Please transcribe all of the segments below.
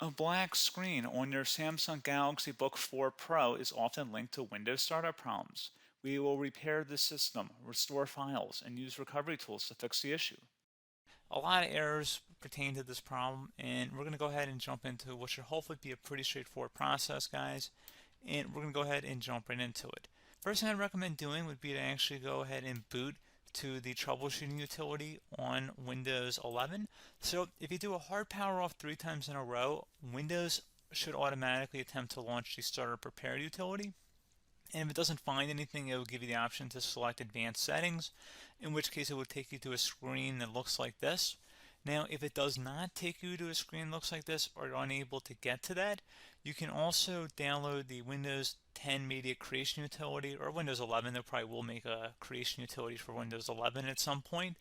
A black screen on your Samsung Galaxy Book4 Pro is often linked to Windows startup problems. We will repair the system, restore files, and use recovery tools to fix the issue. A lot of errors pertain to this problem, and we're going to go ahead and jump into what should hopefully be a pretty straightforward process, guys. And we're going to go ahead and jump right into it. First thing I'd recommend doing would be to actually go ahead and boot to the troubleshooting utility on Windows 11. So if you do a hard power off 3 times in a row, Windows should automatically attempt to launch the startup prepare utility. And if it doesn't find anything, it will give you the option to select advanced settings, in which case it will take you to a screen that looks like this. Now, if it does not take you to a screen that looks like this, or you're unable to get to that, you can also download the Windows 10 Media Creation Utility, or Windows 11. They probably will make a creation utility for Windows 11 at some point.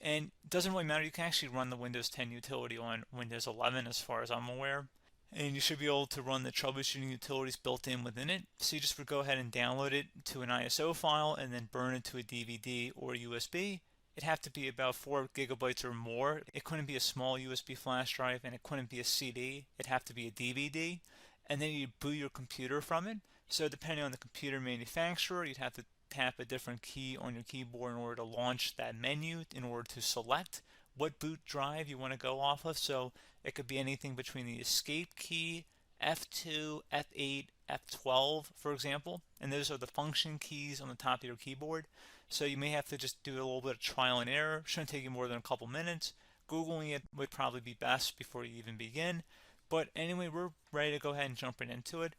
And it doesn't really matter, you can actually run the Windows 10 utility on Windows 11 as far as I'm aware. And you should be able to run the troubleshooting utilities built in within it. So you just would go ahead and download it to an ISO file and then burn it to a DVD or USB. It'd have to be about 4 gigabytes or more. It couldn't be a small USB flash drive, and it couldn't be a CD. It'd have to be a DVD. And then you boot your computer from it. So depending on the computer manufacturer, you'd have to tap a different key on your keyboard in order to launch that menu, in order to select what boot drive you want to go off of. So it could be anything between the escape key, F2, F8, F12, for example. And those are the function keys on the top of your keyboard. So you may have to just do a little bit of trial and error. Shouldn't take you more than a couple minutes. Googling it would probably be best before you even begin. But anyway, we're ready to go ahead and jump right into it.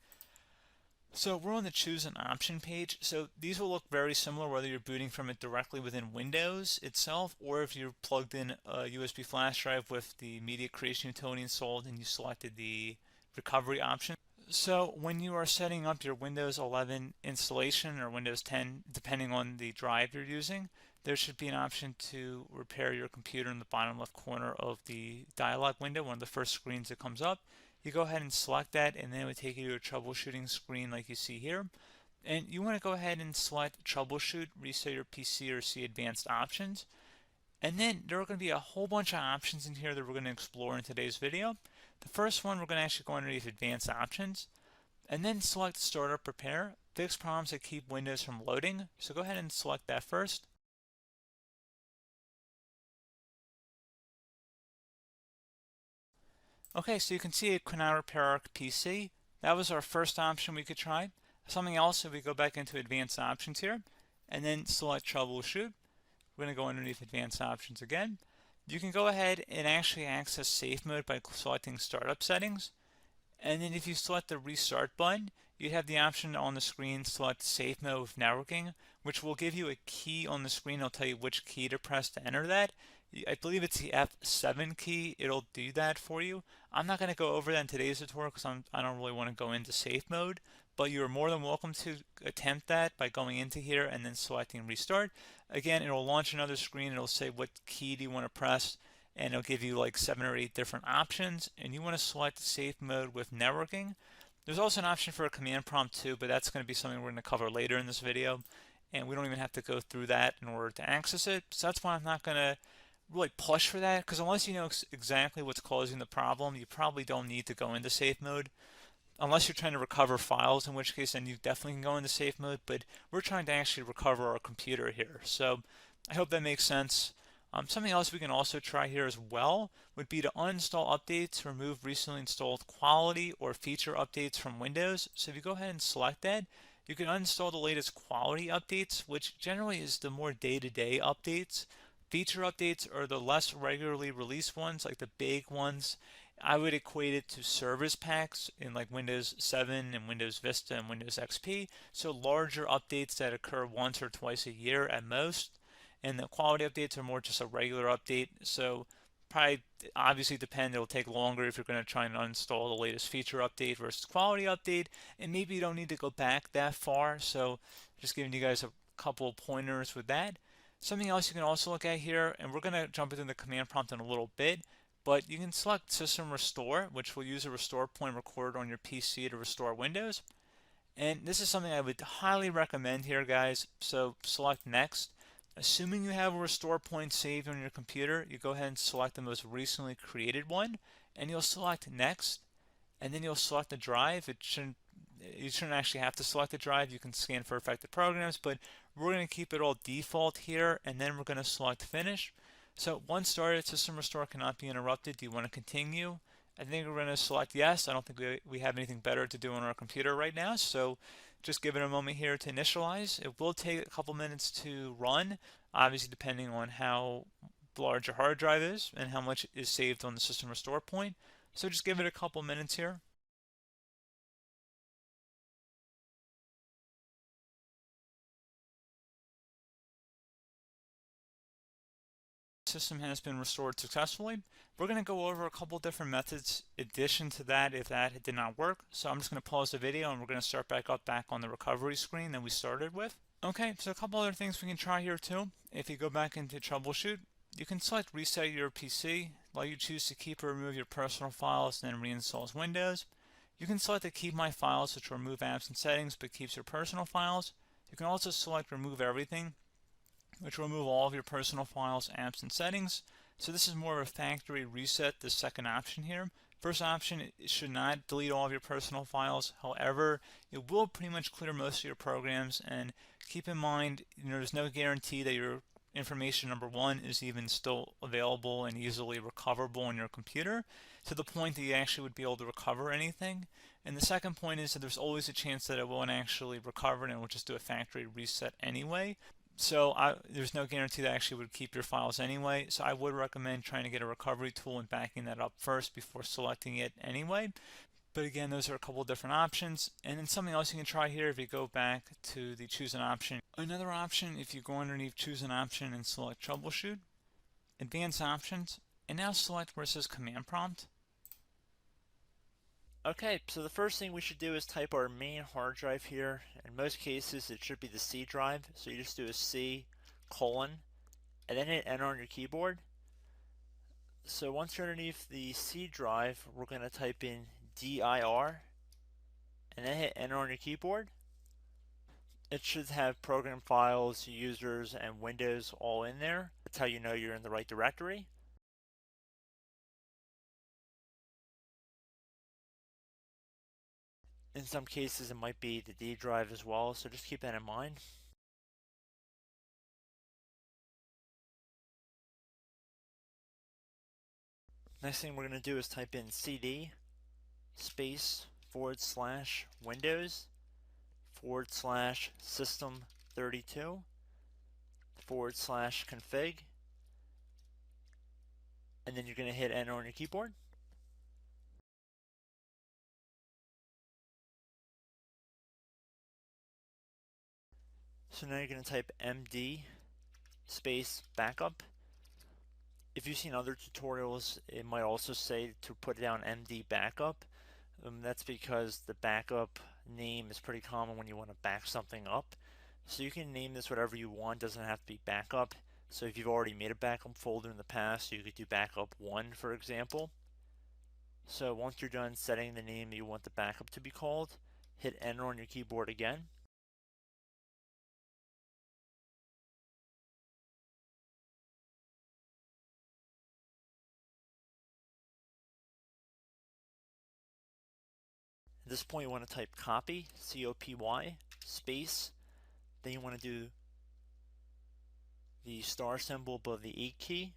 So we're on the choose an option page. So these will look very similar whether you're booting from it directly within Windows itself, or if you're plugged in a USB flash drive with the media creation utility installed and you selected the recovery option. So when you are setting up your Windows 11 installation or Windows 10, depending on the drive you're using, there should be an option to repair your computer in the bottom left corner of the dialog window, one of the first screens that comes up. You go ahead and select that, and then it would take you to a troubleshooting screen like you see here. And you want to go ahead and select troubleshoot, reset your PC, or see advanced options. And then there are going to be a whole bunch of options in here that we're going to explore in today's video. The first one, we're going to actually go underneath advanced options and then select startup prepare, fix problems that keep Windows from loading. So go ahead and select that first. Okay, so you can see it could not repair our PC. That was our first option we could try. Something else, if we go back into advanced options here and then select troubleshoot, we're going to go underneath advanced options again. You can go ahead and actually access safe mode by selecting startup settings. And then if you select the restart button, you have the option on the screen select safe mode with networking, which will give you a key on the screen. It'll tell you which key to press to enter that. I believe it's the F7 key. It'll do that for you. I'm not going to go over that in today's tutorial because I don't really want to go into safe mode, but you're more than welcome to attempt that by going into here and then selecting restart. Again, it'll launch another screen. It'll say what key do you want to press, and it'll give you like 7 or 8 different options, and you want to select safe mode with networking. There's also an option for a command prompt too, but that's going to be something we're going to cover later in this video, and we don't even have to go through that in order to access it. So that's why I'm not going to really push for that, because unless you know exactly what's causing the problem, you probably don't need to go into safe mode. Unless you're trying to recover files, in which case then you definitely can go into safe mode, but we're trying to actually recover our computer here. So I hope that makes sense. Something else we can also try here as well would be to uninstall updates, remove recently installed quality or feature updates from Windows. So if you go ahead and select that, you can uninstall the latest quality updates, which generally is the more day-to-day updates. Feature updates are the less regularly released ones, like the big ones. I would equate it to service packs in like Windows 7 and Windows Vista and Windows XP. So larger updates that occur once or twice a year at most. And the quality updates are more just a regular update. So probably obviously depend, it'll take longer if you're going to try and uninstall the latest feature update versus quality update. And maybe you don't need to go back that far. So just giving you guys a couple of pointers with that. Something else you can also look at here, and we're going to jump into the command prompt in a little bit, but you can select System Restore, which will use a restore point recorded on your PC to restore Windows. And this is something I would highly recommend here, guys. So select Next. Assuming you have a restore point saved on your computer, you go ahead and select the most recently created one, and you'll select Next. and then you'll select the drive. You shouldn't actually have to select the drive. You can scan for affected programs, but we're going to keep it all default here, and then we're going to select finish. So once started, system restore cannot be interrupted. Do you want to continue? I think we're going to select yes. I don't think we have anything better to do on our computer right now, so just give it a moment here to initialize. It will take a couple minutes to run, obviously depending on how large your hard drive is and how much is saved on the system restore point. So just give it a couple minutes here. System has been restored successfully. We're going to go over a couple different methods in addition to that if that did not work. So I'm just going to pause the video and we're going to start back on the recovery screen that we started with. Okay, so a couple other things we can try here too. If you go back into troubleshoot, you can select reset your PC, while you choose to keep or remove your personal files and then reinstalls Windows. You can select to keep my files, which will remove apps and settings but keeps your personal files. You can also select remove everything, which will remove all of your personal files, apps, and settings. So this is more of a factory reset, the second option here. First option, it should not delete all of your personal files. However, it will pretty much clear most of your programs. And keep in mind, there's no guarantee that your information, number one, is even still available and easily recoverable on your computer to the point that you actually would be able to recover anything. And the second point is that there's always a chance that it won't actually recover and it will just do a factory reset anyway. So there's no guarantee that actually would keep your files anyway. So I would recommend trying to get a recovery tool and backing that up first before selecting it anyway. But again, those are a couple different options. And then something else you can try here if you go back to the choose an option. Another option, if you go underneath choose an option and select troubleshoot, advanced options, and now select where it says command prompt. Okay, so the first thing we should do is type our main hard drive here. In most cases, it should be the C drive. So you just do a C colon and then hit enter on your keyboard. So once you're underneath the C drive, we're going to type in dir and then hit enter on your keyboard. It should have program files, users, and Windows all in there. That's how you know you're in the right directory. In some cases, it might be the D drive as well, so just keep that in mind. Next thing we're going to do is type in cd space / Windows / system32 / config, and then you're going to hit enter on your keyboard. So now you're going to type md space backup. If you've seen other tutorials, it might also say to put down md backup. That's because the backup name is pretty common when you want to back something up. So you can name this whatever you want, doesn't have to be backup. So if you've already made a backup folder in the past, you could do backup 1, for example. So once you're done setting the name you want the backup to be called, hit enter on your keyboard again. At this point you want to type copy, C-O-P-Y, space, then you want to do the star symbol above the 8 key,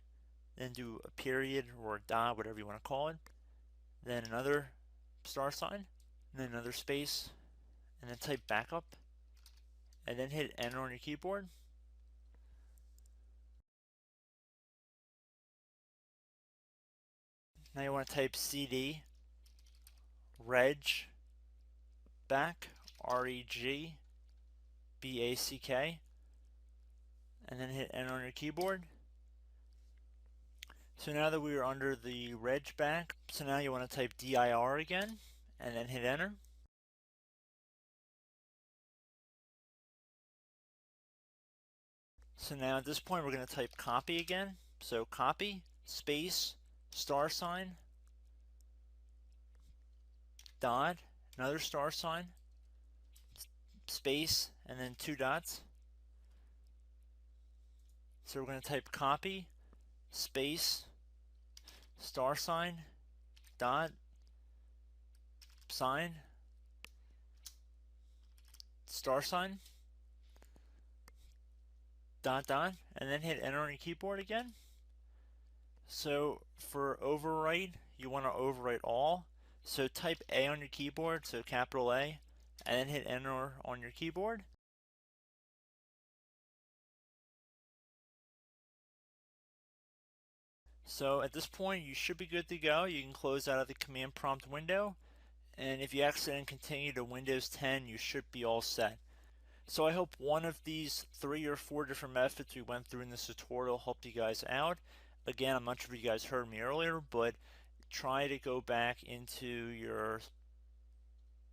then do a period or a dot, whatever you want to call it, then another star sign, and then another space, and then type backup, and then hit enter on your keyboard. Now you want to type cd reg back, R-E-G-B-A-C-K, and then hit enter on your keyboard. So now that we are under the reg back, so now you want to type dir again, and then hit enter. So now at this point we're going to type copy again. So copy, space, star sign, dot, another star sign, space, and then 2 dots. So we're going to type copy, space, star sign, dot, sign, star sign, dot dot, and then hit enter on your keyboard again. So for overwrite, you want to overwrite all. So type A on your keyboard, so capital A, and then hit enter on your keyboard. So at this point, you should be good to go. You can close out of the command prompt window, and if you accidentally continue to Windows 10, you should be all set. So I hope one of these 3 or 4 different methods we went through in this tutorial helped you guys out. Again, I'm not sure if you guys heard me earlier, but try to go back into your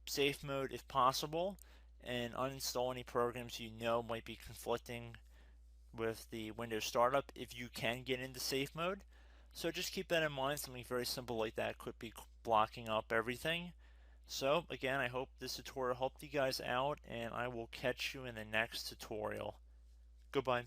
safe mode if possible and uninstall any programs you know might be conflicting with the Windows startup if you can get into safe mode. So just keep that in mind. Something very simple like that could be blocking up everything. So again, I hope this tutorial helped you guys out, and I will catch you in the next tutorial. Goodbye.